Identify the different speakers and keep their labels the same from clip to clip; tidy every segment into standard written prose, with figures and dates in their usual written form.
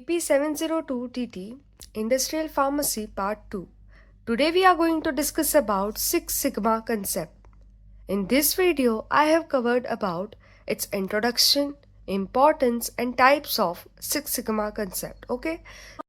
Speaker 1: EP702TT Industrial Pharmacy Part 2. Today we are going to discuss about Six Sigma concept. In this video, I have covered about its introduction, importance and types of Six Sigma concept. Okay?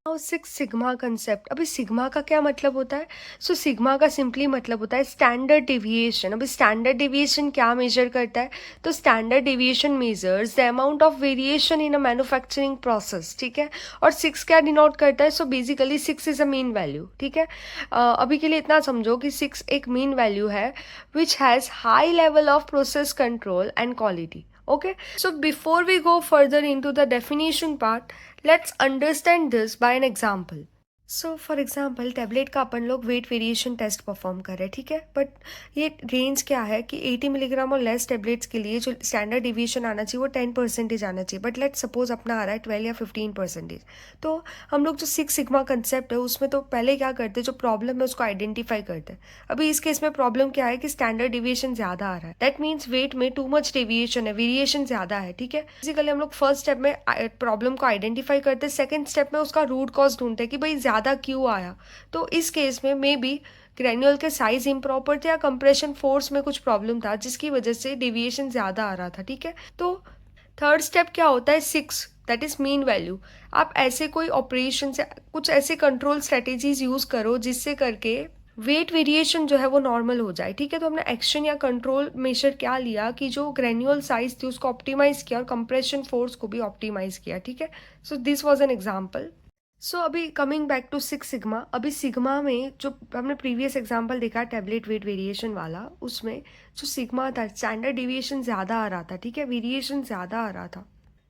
Speaker 1: Now six sigma concept, अभी sigma का क्या मतलब होता है? So sigma का simply मतलब होता है स्टैंडर्ड डेविएशन. अभी स्टैंडर्ड डेविएशन क्या मेजर करता है? तो standard deviation measures the amount of variation in a manufacturing process. ठीक है. और सिक्स क्या डिनोट करता है? So basically six is a mean value. ठीक है. अभी के लिए इतना समझो कि सिक्स एक मीन वैल्यू है which has high level of process control and quality. Okay, so before we go further into the definition part, let's understand this by an example. So for example tablet का अपन लोग wait variation test perform कर रहे हैं. ठीक है. But ये range क्या है कि 80 मिलीग्राम और लेस टेबलेट्स के लिए जो स्टैंडर्ड डिविएशन आना चाहिए वो 10% आना चाहिए. बट लेट सपोज अपना आ रहा है 12 या 15%. तो हम लोग जो सिक्स सिग्मा कंसेप्ट है उसमें तो पहले क्या करते हैं, जो प्रॉब्लम है उसको आइडेंटिफाई करते हैं. अभी इस केस में प्रॉब्लम क्या है कि स्टैंडर्ड डिविएशन ज़्यादा आ रहा है. दैट मीन्स वेट में टू मच डेविएशन है, वेरिएशन ज़्यादा है. ठीक है. बेसिकली हम लोग फर्स्ट स्टेप में प्रॉब्लम को आइडेंटिफाई करते हैं, सेकेंड स्टेप में उसका रूट कॉज ढूंढते हैं कि भाई ज़्यादा क्यों आया. तो इस केस में मे बी ग्रेन्यूल के साइज इम्प्रॉपर थे या कंप्रेशन फोर्स में कुछ प्रॉब्लम था जिसकी वजह से डेविएशन ज़्यादा आ रहा था. ठीक है. तो थर्ड स्टेप क्या होता है? Six, that is mean value. आप ऐसे कोई ऑपरेशन से कुछ ऐसे कंट्रोल स्ट्रेटेजीज यूज करो जिससे करके वेट वेरिएशन जो है वो नॉर्मल हो जाए. ठीक है. तो हमने एक्शन या कंट्रोल मेजर क्या लिया कि जो ग्रेन्यूल साइज थी उसको ऑप्टिमाइज किया और कंप्रेशन फोर्स को भी ऑप्टिमाइज किया. ठीक है. So this was an example. So अभी coming back to six sigma. अभी सिग्मा में जो हमने प्रीवियस एग्जांपल देखा टैबलेट वेट वेरिएशन वाला, उसमें जो सिग्मा था स्टैंडर्ड डिविएशन ज़्यादा आ रहा था. ठीक है. वेरिएशन ज़्यादा आ रहा था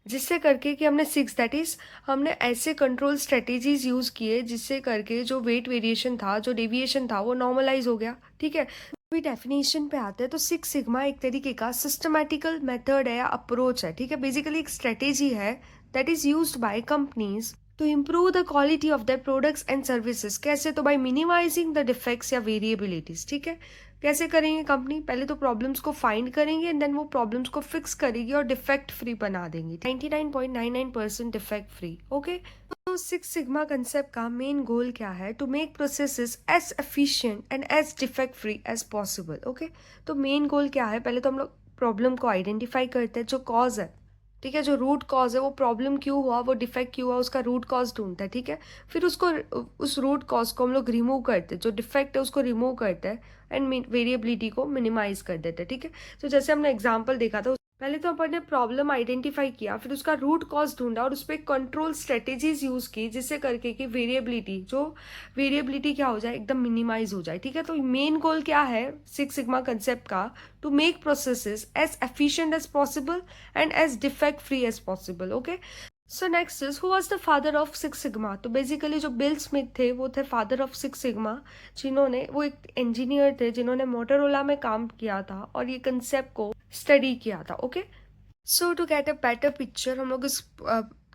Speaker 1: जिससे करके कि हमने सिक्स दैट इज हमने ऐसे कंट्रोल स्ट्रेटेजीज यूज़ किए जिससे करके जो वेट वेरिएशन था, जो डेविएशन था वो नॉर्मलाइज हो गया. ठीक है. अभी डेफिनेशन पे आते हैं तो सिक्स सिग्मा एक तरीके का सिस्टमैटिकल मेथड है या अप्रोच है. ठीक है. बेसिकली एक स्ट्रेटेजी है that is used by companies to improve the quality of the products and services. कैसे? तो बाय मिनिमाइजिंग द डिफेक्ट्स या वेरिएबिलिटीज. ठीक है. कैसे करेंगे कंपनी? पहले तो प्रॉब्लम्स को फाइंड करेंगे एंड देन वो प्रॉब्लम्स को फिक्स करेगी और डिफेक्ट फ्री बना देंगी. 99.99% डिफेक्ट फ्री. ओके. तो सिक्स सिग्मा कंसेप्ट का मेन गोल क्या है? To make processes as efficient and as defect free as possible. Okay. तो मेन गोल क्या है? पहले तो हम लोग प्रॉब्लम को आइडेंटिफाई करते हैं, जो कॉज है. ठीक है. जो रूट कॉज है, वो प्रॉब्लम क्यों हुआ, वो डिफेक्ट क्यों हुआ, उसका रूट कॉज ढूंढता है. ठीक है. फिर उसको उस रूट कॉज को हम लोग रिमूव करते हैं, जो डिफेक्ट है उसको रिमूव करते हैं एंड वेरिएबिलिटी को मिनिमाइज कर देते हैं. ठीक है. तो जैसे हमने एग्जाम्पल देखा था, पहले तो अपन ने प्रॉब्लम आइडेंटिफाई किया, फिर उसका रूट कॉज ढूंढा और उस पर कंट्रोल स्ट्रेटेजीज यूज की जिससे करके कि वेरिएबिलिटी क्या हो जाए, एकदम मिनिमाइज हो जाए. ठीक है. तो मेन गोल क्या है सिक्स सिग्मा कंसेप्ट का? To make processes as efficient as possible and as defect free as possible. Okay. So next is who was the father of six sigma. तो बेसिकली जो बिल स्मिथ थे वो थे father of six sigma, जिन्होंने, वो एक engineer थे जिन्होंने मोटोरोला में काम किया था और ये कंसेप्ट को स्टडी किया था. Okay. So to get a better picture हम लोग इस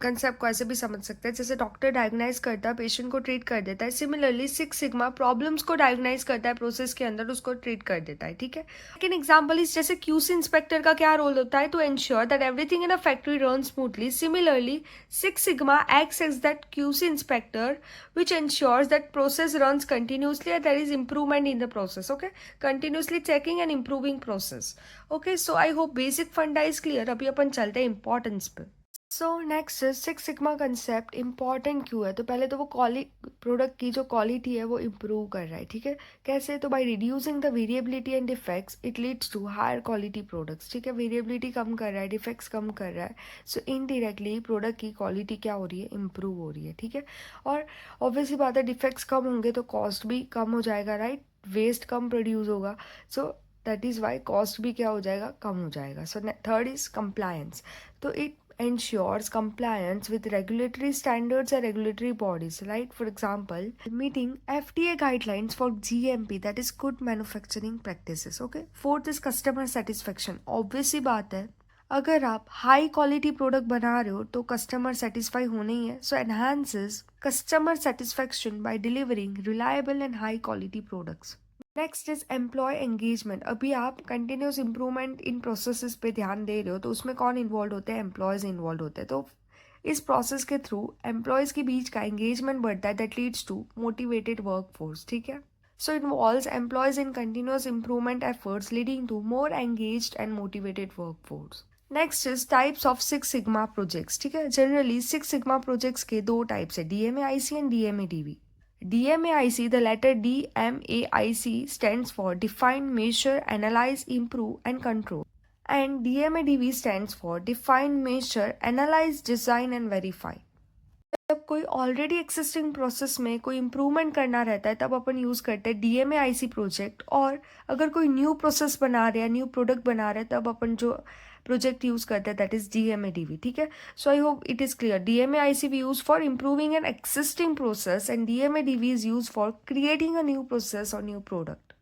Speaker 1: कंसेप्ट को ऐसे भी समझ सकते हैं, जैसे डॉक्टर डायग्नाइज करता है, पेशेंट को ट्रीट कर देता है. सिमिलरली सिक्स सिग्मा प्रॉब्लम्स को डायग्नाइज करता है प्रोसेस के अंदर, उसको ट्रीट कर देता है. ठीक है. सेकेंड एग्जाम्पल इज जैसे क्यूसी इंस्पेक्टर का क्या रोल होता है? To ensure that everything in a factory run smoothly. Similarly six sigma acts as that QC inspector which ensures that process runs continuously and there is improvement in the process. Okay. Continuously checking and improving process. Okay. So I hope basic funda is clear. अभी अपन चलते हैं importance पे. So next six sigma concept important क्यों है? तो पहले तो वो प्रोडक्ट की जो क्वालिटी है वो इम्प्रूव कर रहा है. ठीक है. कैसे? तो by reducing the variability and defects it leads to higher quality products. ठीक है. वेरिएबिलिटी कम कर रहा है, डिफेक्ट्स कम कर रहा है. सो इनडायरेक्टली प्रोडक्ट की क्वालिटी क्या हो रही है? इम्प्रूव हो रही है. ठीक है. और ऑब्वियसली बात है, डिफेक्ट्स कम होंगे तो कॉस्ट भी कम हो जाएगा. राइट. वेस्ट कम प्रोड्यूस होगा. So that is why cost भी क्या हो जाएगा? कम हो जाएगा. So third is compliance. तो it ensures compliance with regulatory standards and regulatory bodies, right? For example, meeting FDA guidelines for GMP, that is good manufacturing practices. Okay. Fourth is customer satisfaction. Obvious सी बात है, अगर आप high quality product बना रहे हो तो customer satisfy होना ही है. So enhances customer satisfaction by delivering reliable and high quality products. Next is employee engagement. अभी आप कंटिन्यूस इंप्रूवमेंट इन प्रोसेसेस पे ध्यान दे रहे हो तो उसमें कौन इन्वॉल्व होते हैं? एम्प्लॉयज इन्वॉल्व होते हैं. तो इस प्रोसेस के थ्रू एम्प्लॉयज़ के बीच का एंगेजमेंट बढ़ता है that leads to motivated workforce, ठीक है. So it involves employees in continuous improvement efforts leading to more engaged and motivated workforce. Next is types of Six Sigma projects. ठीक है, generally Six Sigma projects के दो types है, DMAIC and DMADV. DMAIC, the letter DMAIC stands for Define, Measure, Analyze, Improve and Control. And DMADV stands for Define, Measure, Analyze, Design and Verify. जब कोई already existing process में कोई improvement करना रहता है तब अपन यूज़ करते हैं DMAIC प्रोजेक्ट, और अगर कोई न्यू प्रोसेस बना रहे हैं, न्यू प्रोडक्ट बना रहे हैं, तब अपन जो प्रोजेक्ट यूज़ करते हैं दैट इज़ DMADV, ठीक है. So I hope it is clear. DMAIC we use for improving an existing process and DMADV is use for creating a new process और new product.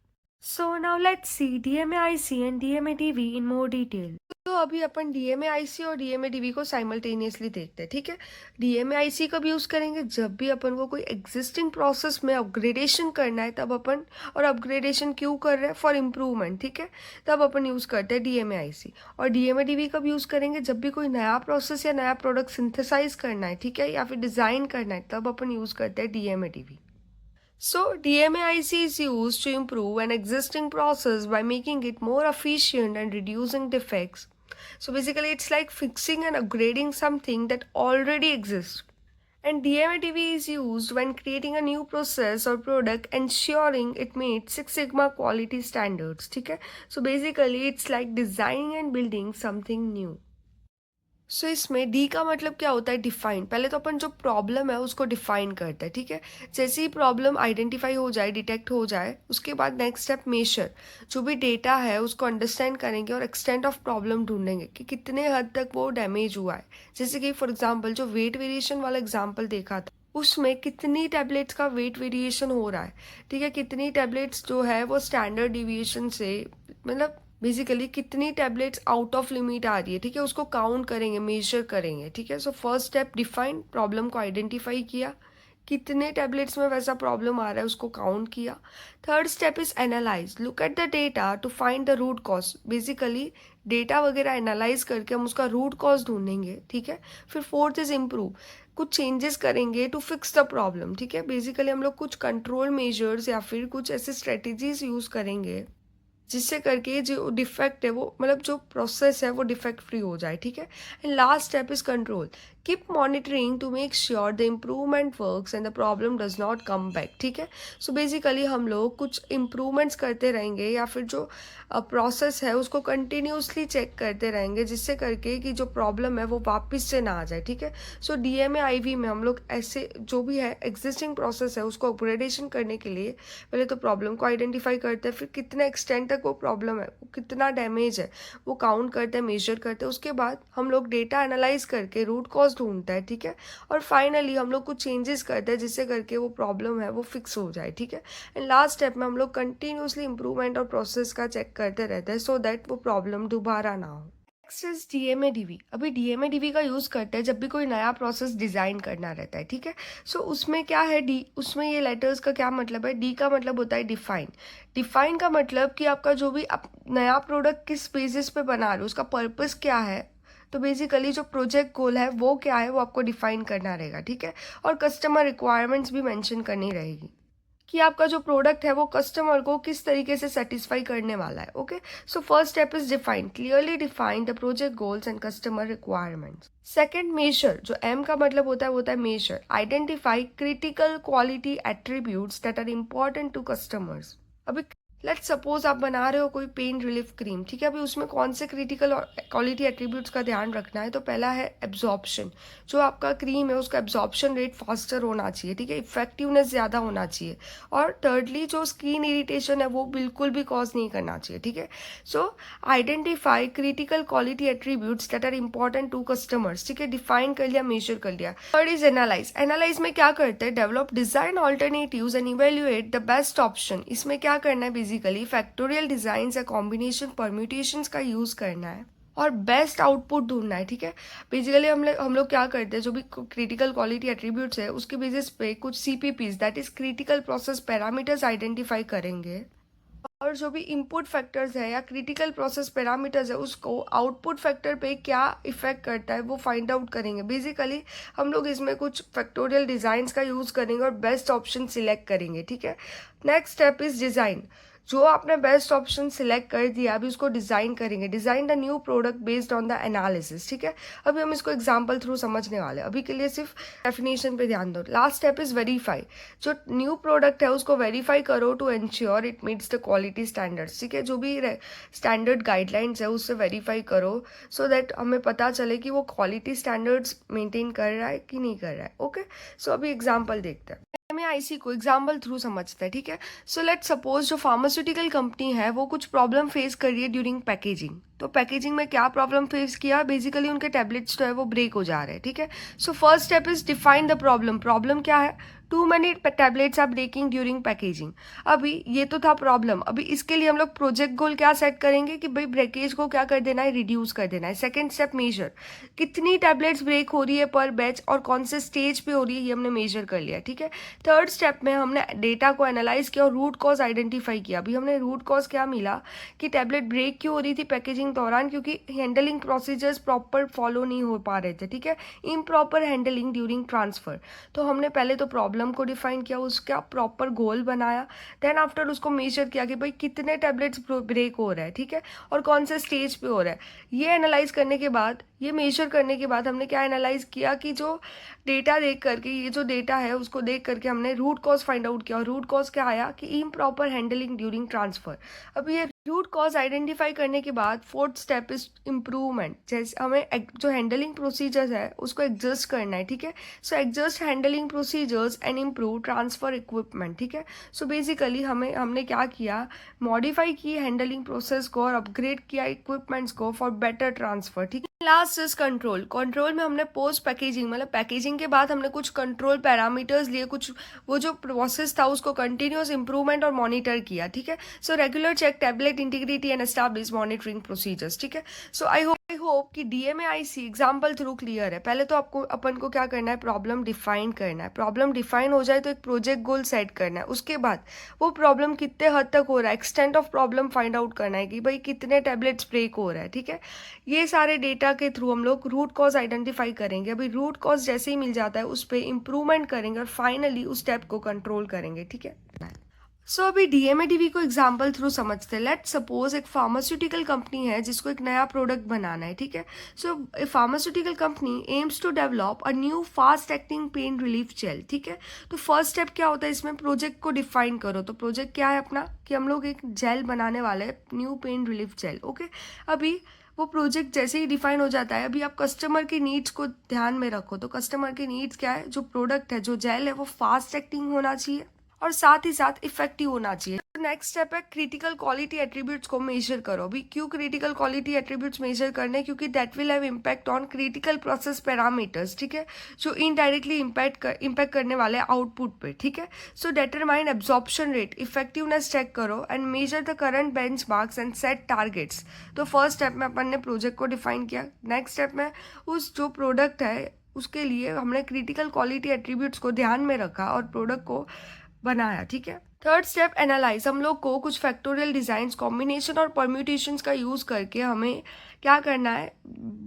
Speaker 1: So now let's see DMAIC and DMADV in more detail. तो अभी अपन DMAIC और DMADV को simultaneously देखते हैं, ठीक है. DMAIC कब यूज़ करेंगे? जब भी अपन को कोई एग्जिस्टिंग प्रोसेस में अपग्रेडेशन करना है तब अपन, और अपग्रेडेशन क्यों कर रहे हैं? फॉर इम्प्रूवमेंट, ठीक है, तब अपन यूज़ करते हैं DMAIC. और DMADV कब यूज़ करेंगे? जब भी कोई नया प्रोसेस या नया प्रोडक्ट सिंथेसाइज करना है, ठीक है, या फिर डिज़ाइन करना है, तब अपन यूज़ करते हैं DMADV. So, DMAIC is used to improve an existing process by making it more efficient and reducing defects. So, basically, it's like fixing and upgrading something that already exists. And DMADV is used when creating a new process or product, ensuring it meets Six Sigma quality standards. Okay? So, basically, it's like designing and building something new. सो इसमें D का मतलब क्या होता है? Define. पहले तो अपन जो problem है उसको डिफाइन करते हैं, ठीक है. जैसे ही प्रॉब्लम आइडेंटिफाई हो जाए, डिटेक्ट हो जाए, उसके बाद नेक्स्ट स्टेप मेजर. जो भी डेटा है उसको अंडरस्टैंड करेंगे और एक्सटेंट ऑफ प्रॉब्लम ढूंढेंगे कि कितने हद तक वो डैमेज हुआ है. जैसे कि फॉर एग्जाम्पल जो वेट वेरिएशन वाला एग्जाम्पल देखा था, उसमें कितनी टैबलेट्स का वेट वेरिएशन हो रहा है, ठीक है, कितनी टैबलेट्स जो है वो स्टैंडर्ड डिविएशन से, मतलब बेसिकली कितनी टैबलेट्स आउट ऑफ लिमिट आ रही है, ठीक है, उसको काउंट करेंगे, मेजर करेंगे, ठीक है. So first step define, problem को आइडेंटिफाई किया, कितने टैबलेट्स में वैसा प्रॉब्लम आ रहा है उसको काउंट किया. Third step is analyse, look at the data to find the root cause. Basically data वगैरह एनालाइज करके हम उसका रूट कॉज ढूंढेंगे, ठीक है. फिर फोर्थ इज इम्प्रूव, कुछ चेंजेस करेंगे टू फिक्स द प्रॉब्लम, ठीक है. बेसिकली हम लोग कुछ कंट्रोल मेजर्स या फिर कुछ ऐसे स्ट्रेटेजीज यूज करेंगे जिससे करके जो डिफेक्ट है वो, मतलब जो प्रोसेस है वो डिफेक्ट फ्री हो जाए, ठीक है. And last step is control, keep monitoring to make sure the improvement works and the problem does not come back, ठीक है. सो बेसिकली हम लोग कुछ इम्प्रूवमेंट्स करते रहेंगे या फिर जो प्रोसेस है उसको कंटिन्यूसली चेक करते रहेंगे जिससे करके कि जो प्रॉब्लम है वो वापस से ना आ जाए, ठीक है. सो DMAIV में हम लोग ऐसे जो भी है एग्जिस्टिंग प्रोसेस है उसको अपग्रेडेशन करने के लिए पहले तो प्रॉब्लम को आइडेंटिफाई करते हैं, फिर कितने एक्सटेंट तक वो प्रॉब्लम है, वो कितना डैमेज है वो काउंट करते हैं, मेजर करते हैं. उसके बाद हम लोग डेटा एनालाइज करके रूट कॉज ढूंढता है, ठीक है. और फाइनली हम लोग कुछ चेंजेस करते हैं जिससे करके वो प्रॉब्लम है वो फिक्स हो जाए, ठीक है. एंड लास्ट स्टेप में हम लोग कंटिन्यूसली इंप्रूवमेंट और प्रोसेस का चेक करते रहते हैं सो दैट वो प्रॉब्लम दोबारा ना हो. Next is DMADV. अभी DMADV का यूज़ करते हैं जब भी कोई नया प्रोसेस डिज़ाइन करना रहता है, ठीक है. सो उसमें क्या है, डी, उसमें ये लेटर्स का क्या मतलब है? डी का मतलब होता है डिफाइन. डिफाइन का मतलब कि आपका जो भी आप नया प्रोडक्ट किस बेसिस पे बना रहे हो, उसका पर्पस क्या है. तो बेसिकली जो प्रोजेक्ट गोल है वो क्या है वो आपको डिफाइन करना रहेगा, ठीक है. और कस्टमर रिक्वायरमेंट्स भी मेंशन करनी रहेगी कि आपका जो प्रोडक्ट है वो कस्टमर को किस तरीके से सेटिस्फाई करने वाला है. Okay, so first step is define, clearly define the project goals and customer requirements. Second measure, जो एम का मतलब होता है वो होता है measure, identify critical quality attributes that are important to customers. अभी लेट्स सपोज आप बना रहे हो कोई पेन रिलीफ क्रीम, ठीक है. अभी उसमें कौन से क्रिटिकल क्वालिटी एट्रीब्यूट्स का ध्यान रखना है? तो पहला है एब्जॉर्प्शन, जो आपका क्रीम है उसका एब्जॉर्प्शन रेट फास्टर होना चाहिए, ठीक है, इफेक्टिवनेस ज़्यादा होना चाहिए. और थर्डली जो स्किन इरिटेशन है वो बिल्कुल भी कॉज नहीं करना चाहिए, ठीक है. So identify critical quality attributes that are important to customers, ठीक है, डिफाइन कर लिया, मेजर कर लिया. Third is analyse. एनालाइज में क्या करते हैं? Develop design alternatives and evaluate the best option. इसमें क्या करना है? बेसिकली फैक्टोरियल डिजाइन या कॉम्बिनेशन परम्यूटेशंस का यूज करना है और बेस्ट आउटपुट ढूंढना है, ठीक है. बेसिकली हम लोग क्या करते हैं, जो भी क्रिटिकल क्वालिटी एट्रीब्यूट्स है उसके बेसिस पे कुछ CPPs that is critical process parameters identify करेंगे और जो भी इनपुट फैक्टर्स है या क्रिटिकल प्रोसेस पैरामीटर्स है उसको आउटपुट फैक्टर पे क्या इफेक्ट करता है वो फाइंड आउट करेंगे। बेसिकली हम लोग इसमें कुछ फैक्टोरियल डिज़ाइंस का यूज़ करेंगे और बेस्ट ऑप्शन सिलेक्ट करेंगे, ठीक है। Next step is design. जो आपने बेस्ट ऑप्शन सिलेक्ट कर दिया अभी उसको डिज़ाइन करेंगे। Design the new product based on the analysis, ठीक है। अभी हम इसको एग्जाम्पल थ्रू समझने वाले हैं, अभी के लिए सिर्फ डेफिनेशन पे ध्यान दो। Last step is verify. जो न्यू प्रोडक्ट है उसको वेरीफाई करो to ensure it meets the quality standards, ठीक है। जो भी स्टैंडर्ड गाइडलाइंस है उससे वेरीफाई करो सो दैट हमें पता चले कि वो क्वालिटी स्टैंडर्ड्स मेंटेन कर रहा है कि नहीं कर रहा है। ओके, सो अभी एग्जाम्पल देखते हैं। हमें आईसी को एग्जाम्पल थ्रू समझते हैं, ठीक है। सो लेट सपोज जो फार्मास्यूटिकल कंपनी है वो कुछ प्रॉब्लम फेस कर रही है ड्यूरिंग पैकेजिंग। तो पैकेजिंग में क्या प्रॉब्लम फेस किया, बेसिकली उनके टैबलेट्स जो है वो ब्रेक हो जा रहे हैं, ठीक है। So first step is define the problem. Problem क्या है, too many tablets are breaking during packaging. अभी ये तो था प्रॉब्लम। अभी इसके लिए हम लोग प्रोजेक्ट गोल क्या सेट करेंगे कि भाई ब्रेकेज को क्या कर देना है, रिड्यूस कर देना है। सेकेंड स्टेप मेजर, कितनी टैबलेट्स ब्रेक हो रही है पर बैच और कौन से स्टेज पे हो रही है ये हमने मेजर कर लिया, ठीक है। थर्ड स्टेप में हमने डेटा को एनालाइज किया और रूट कॉज आइडेंटिफाई किया। अभी हमने रूट कॉज क्या मिला कि टैबलेट ब्रेक क्यों हो रही थी पैकेजिंग दौरान, क्योंकि हैंडलिंग प्रोसीजर्स प्रॉपर फॉलो नहीं हो पा रहे थे, ठीक है। Improper handling during transfer. तो हमने पहले तो प्रॉब्लम को डिफाइन किया, उसका प्रॉपर गोल बनाया, देन आफ्टर उसको मेजर किया कि भाई कितने टैबलेट्स ब्रेक हो रहा है, ठीक है, और कौन से स्टेज पे हो रहा है। ये एनालाइज करने के बाद, ये मेजर करने के बाद हमने क्या एनालाइज किया कि जो डेटा देख करके, ये जो डेटा है उसको देख करके हमने रूट कॉज फाइंड आउट किया। और रूट कॉज क्या आया कि इम्प्रॉपर हैंडलिंग ड्यूरिंग ट्रांसफर। अब ये रूट कॉज आइडेंटिफाई करने के बाद फोर्थ स्टेप इज इम्प्रूवमेंट। जैसे हमें जो हैंडलिंग प्रोसीजर्स है उसको एडजस्ट करना है, ठीक है। So adjust handling procedures and improve transfer equipment, ठीक है। सो बेसिकली हमने क्या किया, मॉडिफाई की हैंडलिंग प्रोसेस को और अपग्रेड किया इक्विपमेंट्स को फॉर बेटर ट्रांसफर, ठीक है। Last is control. कंट्रोल में हमने पोस्ट पैकेजिंग मतलब पैकेजिंग के बाद हमने कुछ कंट्रोल पैरामीटर्स लिए, कुछ वो जो प्रोसेस था उसको कंटिन्यूस इंप्रूवमेंट और मॉनिटर किया, ठीक है। So regular check tablet integrity and establish monitoring procedures, ठीक है। सो आई होप कि डीएमएआईसी एग्जाम्पल थ्रू क्लियर है। पहले तो आपको अपन को क्या करना है, प्रॉब्लम डिफाइन करना है। प्रॉब्लम डिफाइन हो जाए तो एक प्रोजेक्ट गोल सेट करना है। उसके बाद वो प्रॉब्लम कितने हद तक हो रहा है, extent of problem find out करना है कि भाई कितने टैबलेट्स ब्रेक हो रहा है, ठीक है। ये सारे डेटा के थ्रू हम लोग रूट कॉज आइडेंटिफाई करेंगे। अभी रूट कॉज जैसे ही मिल जाता है उस पर इंप्रूवमेंट करेंगे और फाइनली उस स्टेप को कंट्रोल करेंगे, ठीक है। सो अभी डीएमएडीवी को एग्जाम्पल थ्रू समझते हैं। लेट सपोज एक फार्मास्यूटिकल कंपनी है जिसको एक नया प्रोडक्ट बनाना है, ठीक है। So a pharmaceutical company aims to develop a new fast acting pain relief gel, ठीक है। तो फर्स्ट स्टेप क्या होता है इसमें, प्रोजेक्ट को डिफाइन करो। तो प्रोजेक्ट क्या है अपना कि हम लोग एक जेल बनाने वाले हैं, new pain relief gel, okay. अभी वो प्रोजेक्ट जैसे ही डिफाइन हो जाता है, अभी आप कस्टमर की नीड्स को ध्यान में रखो। तो कस्टमर की नीड्स क्या है, जो प्रोडक्ट है, जो जेल है वो फास्ट एक्टिंग होना चाहिए और साथ ही साथ इफेक्टिव होना चाहिए। नेक्स्ट स्टेप है क्रिटिकल क्वालिटी एट्रीब्यूट्स को मेजर करो। अभी क्यों क्रिटिकल क्वालिटी एट्रीब्यूट्स मेजर करने, क्योंकि that will have impact on critical process parameters, ठीक है, जो इनडायरेक्टली इम्पैक्ट करने वाले आउटपुट पे, ठीक है। So determine absorption rate, effectiveness check करो and measure the current benchmarks and set targets. तो फर्स्ट स्टेप में अपन ने प्रोजेक्ट को डिफाइन किया। नेक्स्ट स्टेप में उस जो प्रोडक्ट है उसके लिए हमने क्रिटिकल क्वालिटी एट्रीब्यूट्स को ध्यान में रखा और प्रोडक्ट को बनाया, ठीक है। Third step analyse. हम लोग को कुछ फैक्टोरियल डिजाइन कॉम्बिनेशन और परम्यूटेशंस का यूज करके हमें क्या करना है,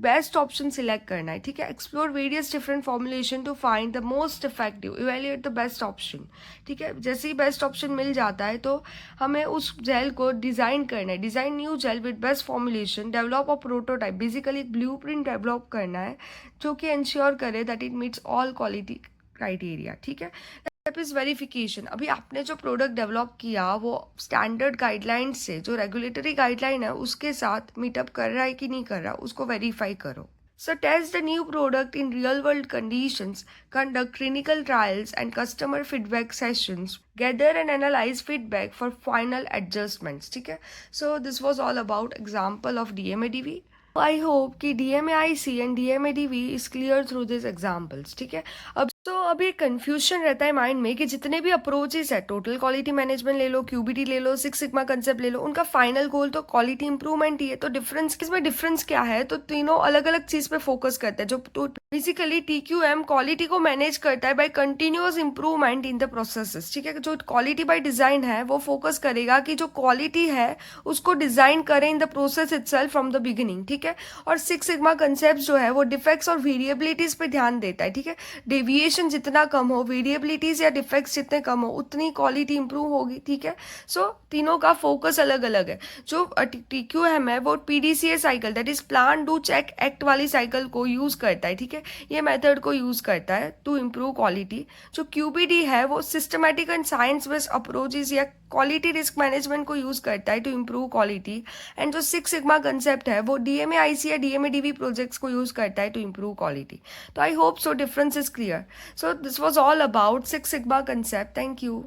Speaker 1: बेस्ट ऑप्शन सिलेक्ट करना है, ठीक है। Explore various different formulation to find the most effective, evaluate the best option, ठीक है। जैसे ही बेस्ट ऑप्शन मिल जाता है तो हमें उस जेल को डिजाइन करना है। Design new gel with best formulation, develop a prototype, basically एक ब्लूप्रिंट डेवलप करना है जो कि इंश्योर करे that it meets all quality criteria, ठीक है। Step is verification. अभी आपने जो प्रोडक्ट डेवलप किया वो स्टैंडर्ड गाइडलाइन से, जो रेगुलेटरी गाइडलाइन है उसके साथ मीटअप कर रहा है कि नहीं कर रहा, उसको वेरीफाई करो। So test the new product in real world conditions, conduct clinical trials and customer feedback sessions, gather and analyze feedback for final adjustments, ठीक है। So this was all about example of DMADV. I hope कि DMAIC and DMADV is clear through these examples, ठीक है। अब तो अभी confusion रहता है माइंड में कि जितने भी अप्रोचेस है, टोटल क्वालिटी मैनेजमेंट ले लो, क्यूबीटी ले लो, सिक्स सिग्मा कंसेप्ट ले लो, उनका फाइनल गोल तो क्वालिटी इंप्रूवमेंट ही है। तो डिफरेंस किसमें, डिफरेंस क्या है? तो तीनों अलग अलग चीज पे फोकस करते हैं। जो तो बेसिकली टीक्यूएम क्वालिटी को मैनेज करता है by continuous improvement in the processes, ठीक है। जो क्वालिटी बाय डिजाइन है वो फोकस करेगा कि जो क्वालिटी है उसको डिजाइन करें in the process itself from the beginning, ठीक है। और सिक्स सिग्मा कंसेप्ट जो है वो डिफेक्ट्स और वेरिएबिलिटीज पे ध्यान देता है, ठीक है। डेविएशन जितना कम हो, वेरिएबिलिटीज या डिफेक्ट्स जितने कम हो, उतनी क्वालिटी इंप्रूव होगी, ठीक है। सो तीनों का फोकस अलग अलग है। जो टीक्यूएम है वो PDCA cycle, that is plan do check act वाली साइकिल को यूज करता है, ठीक है। ये मेथड को यूज करता है टू इम्प्रूव क्वालिटी। जो क्यूबीडी है वो systematic and science based approaches या क्वालिटी रिस्क मैनेजमेंट को यूज करता है टू इम्प्रूव क्वालिटी। एंड जो सिक्स सिग्मा कंसेप्ट है वो डीएमए आईसी या डीएमए डीवी प्रोजेक्ट्स को यूज करता है टू इम्प्रूव क्वालिटी। तो I hope so difference is clear. So this was all about Six Sigma concept. Thank you.